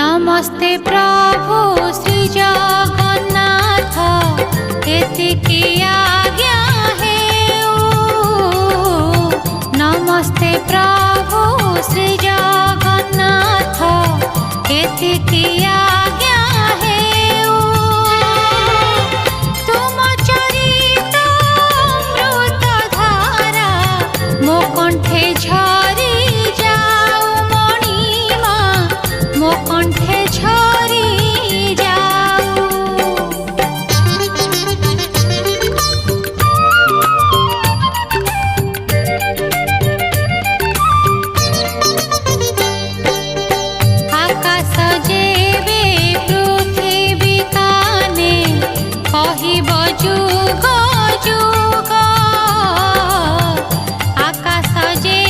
नमस्ते प्रभु श्री जगन्नाथ एतिकी आज्ञा हेउ। नमस्ते प्रभु श्री जगन्नाथ एतिकी आज्ञा हेउ। तुम चरित अमृत धारा मो कंठे झरी जाऊ मणिमा मो कंठे झरी जाऊ। आकाश जेबे पृथ्वी काने कहिब जुग जुग